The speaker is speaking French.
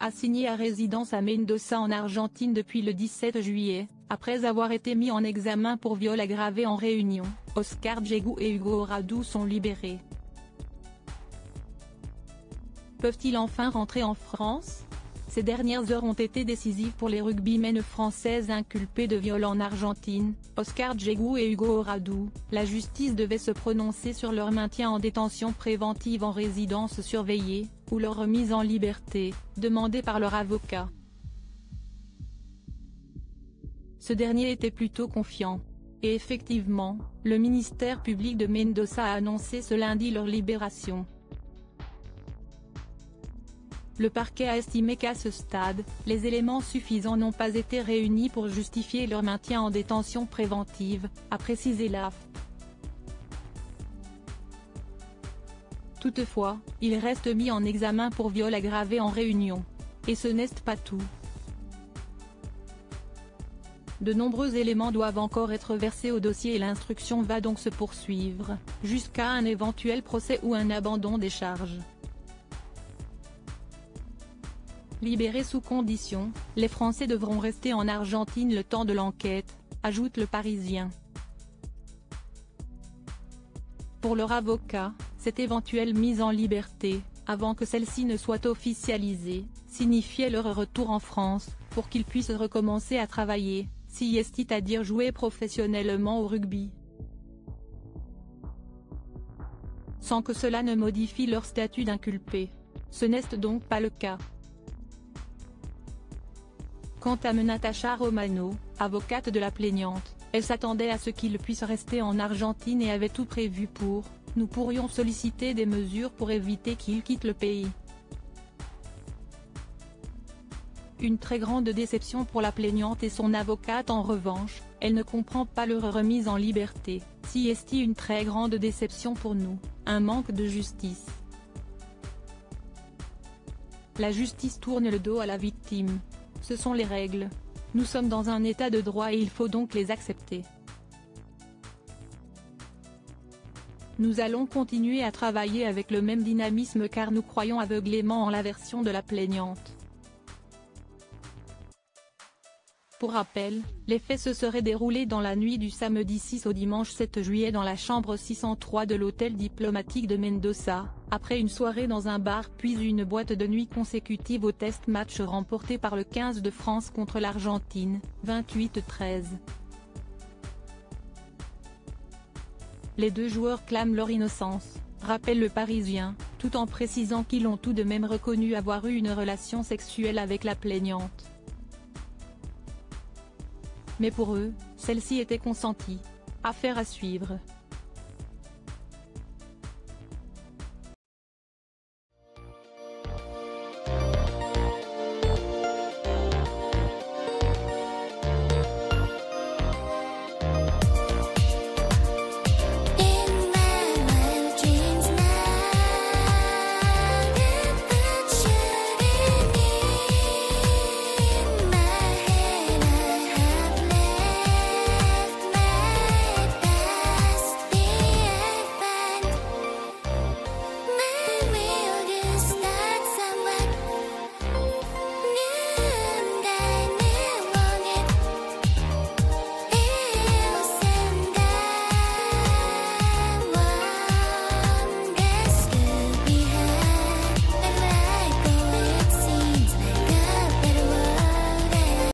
assigné à résidence à Mendoza en Argentine depuis le 17 juillet, après avoir été mis en examen pour viol aggravé en Réunion. Oscar Djegou et Hugo Radu sont libérés. Peuvent-ils enfin rentrer en France ? Ces dernières heures ont été décisives pour les rugbymen françaises inculpées de viol en Argentine, Oscar Djegou et Hugo Radu. La justice devait se prononcer sur leur maintien en détention préventive en résidence surveillée, ou leur remise en liberté, demandée par leur avocat. Ce dernier était plutôt confiant. Et effectivement, le ministère public de Mendoza a annoncé ce lundi leur libération. Le parquet a estimé qu'à ce stade, les éléments suffisants n'ont pas été réunis pour justifier leur maintien en détention préventive, a précisé l'AFP. Toutefois, il reste mis en examen pour viol aggravé en Réunion. Et ce n'est pas tout. De nombreux éléments doivent encore être versés au dossier et l'instruction va donc se poursuivre, jusqu'à un éventuel procès ou un abandon des charges. Libérés sous condition, les Français devront rester en Argentine le temps de l'enquête, ajoute Le Parisien. Pour leur avocat, cette éventuelle mise en liberté, avant que celle-ci ne soit officialisée, signifiait leur retour en France, pour qu'ils puissent recommencer à travailler, c'est-à-dire jouer professionnellement au rugby. Sans que cela ne modifie leur statut d'inculpés. Ce n'est donc pas le cas. Quant à Natacha Romano, avocate de la plaignante, elle s'attendait à ce qu'il puisse rester en Argentine et avait tout prévu pour « Nous pourrions solliciter des mesures pour éviter qu'il quitte le pays ». Une très grande déception pour la plaignante et son avocate en revanche, elle ne comprend pas leur remise en liberté, c'est une très grande déception pour nous, un manque de justice. La justice tourne le dos à la victime. Ce sont les règles. Nous sommes dans un état de droit et il faut donc les accepter. Nous allons continuer à travailler avec le même dynamisme car nous croyons aveuglément en la version de la plaignante. Pour rappel, les faits se seraient déroulés dans la nuit du samedi 6 au dimanche 7 juillet dans la chambre 603 de l'hôtel diplomatique de Mendoza, après une soirée dans un bar puis une boîte de nuit consécutive au test match remporté par le 15 de France contre l'Argentine, 28-13. Les deux joueurs clament leur innocence, rappelle Le Parisien, tout en précisant qu'ils ont tout de même reconnu avoir eu une relation sexuelle avec la plaignante. Mais pour eux, celle-ci était consentie. Affaire à suivre.